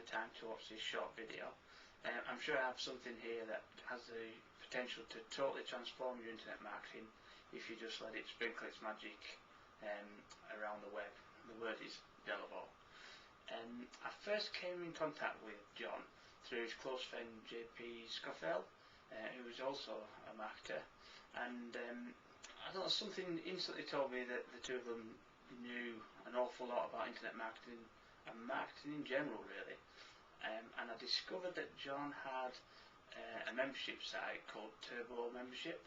the time to watch this short video. I'm sure I have something here that has the potential to totally transform your internet marketing if you just let it sprinkle its magic around the web. The word is DELAVO. I first came in contact with John through his close friend JP Scoffel, who was also a marketer, and I don't know, something instantly told me that the two of them knew an awful lot about internet marketing and marketing in general, really. And I discovered that John had a membership site called Turbo Membership,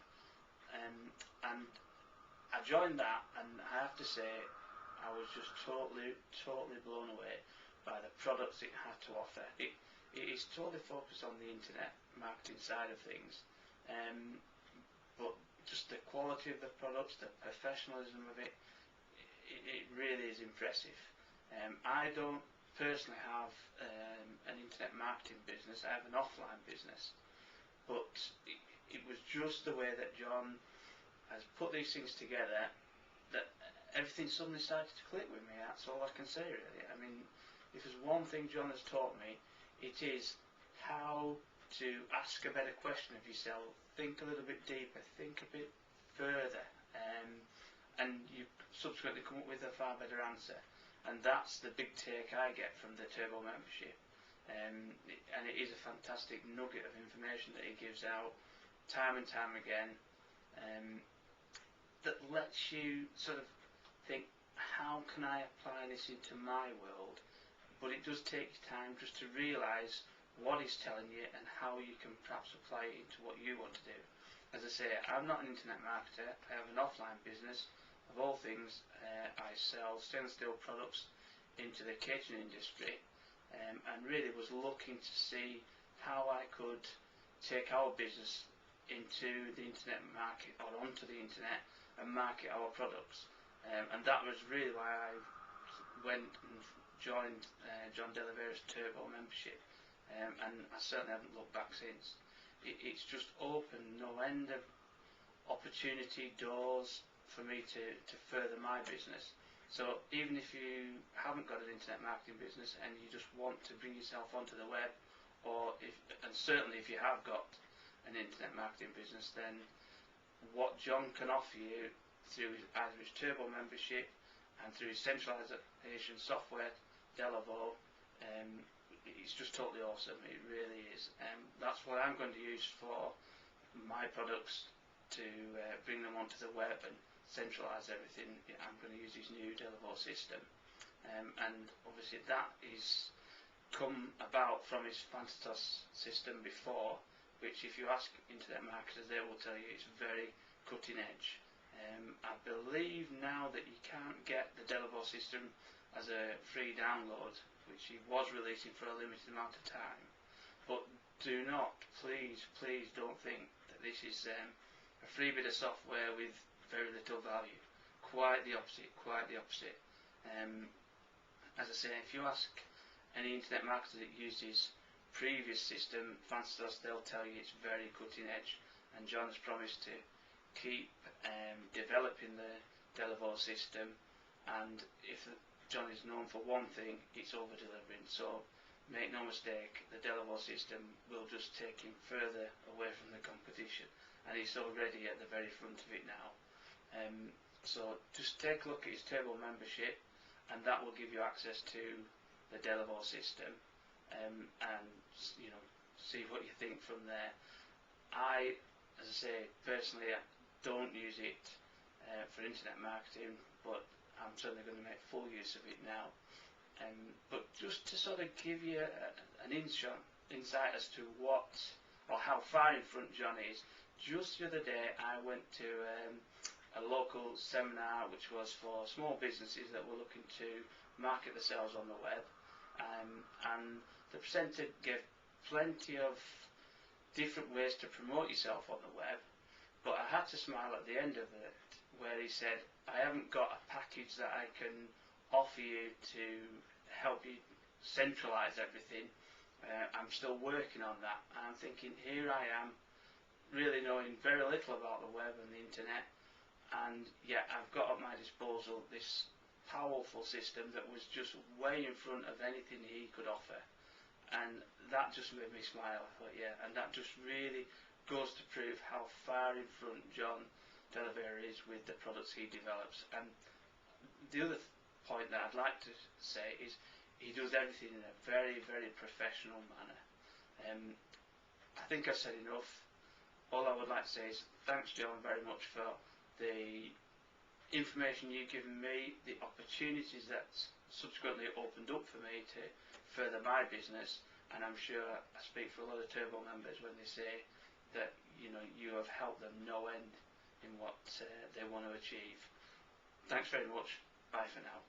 and I joined that, and I have to say I was just totally blown away by the products it had to offer. It is totally focused on the internet marketing side of things, but just the quality of the products, the professionalism of it, it really is impressive. I don't personally have an internet marketing business. I have an offline business, but it was just the way that John has put these things together that everything suddenly started to click with me. That's all I can say, really. I mean, if there's one thing John has taught me, it is how to ask a better question of yourself, think a little bit deeper, think a bit further, and you subsequently come up with a far better answer. And that's the big take I get from the Turbo membership. And it is a fantastic nugget of information that he gives out time and time again, that lets you sort of think, how can I apply this into my world? But it does take time just to realise what he's telling you and how you can perhaps apply it into what you want to do. As I say, I'm not an internet marketer. I have an offline business. Of all things, I sell stainless steel products into the catering industry, and really was looking to see how I could take our business into the internet market, or onto the internet, and market our products. And that was really why I went and joined John DeLavero's Turbo membership, and I certainly haven't looked back since. It's just opened no end of opportunity, doors for me to further my business. So even if you haven't got an internet marketing business and you just want to bring yourself onto the web, and certainly if you have got an internet marketing business, then what John can offer you through either his Turbo membership and through his centralization software, DELAVO, it's just totally awesome. It really is. That's what I'm going to use for my products, to bring them onto the web and centralize everything. I'm going to use his new DELAVO system, and obviously that is come about from his Fantastos system before, which if you ask internet marketers, they will tell you it's very cutting edge. I believe now that you can't get the DELAVO system as a free download, which he was releasing for a limited amount of time. But do not, please don't think that this is a free bit of software with very little value. Quite the opposite, quite the opposite. As I say, if you ask any internet marketer that uses previous system, Fantastos, they'll tell you it's very cutting edge, and John has promised to keep developing the DELAVO system, and if John is known for one thing, it's over delivering. So make no mistake, the DELAVO system will just take him further away from the competition, and he's already at the very front of it now. So just take a look at his Turbo membership, and that will give you access to the DELAVO system, and see what you think from there. As I say, personally, I don't use it for internet marketing, but I'm certainly going to make full use of it now. But just to sort of give you an insight as to what, or how far in front John is, just the other day I went to a local seminar which was for small businesses that were looking to market themselves on the web, and the presenter gave plenty of different ways to promote yourself on the web, but I had to smile at the end of it where he said, I haven't got a package that I can offer you to help you centralize everything. I'm still working on that. And I'm thinking, here I am, really knowing very little about the web and the internet, and yet I've got at my disposal this powerful system that was just way in front of anything he could offer. and that just made me smile. I thought, yeah, and that just really goes to prove how far in front John DELAVO is with the products he develops. And the other point that I'd like to say is he does everything in a very, very professional manner. I think I've said enough. All I would like to say is thanks, John, very much for the information you've given me, the opportunities that's subsequently opened up for me to further my business, and I'm sure I speak for a lot of Turbo members when they say that you have helped them no end in what they want to achieve. Thanks very much. Bye for now.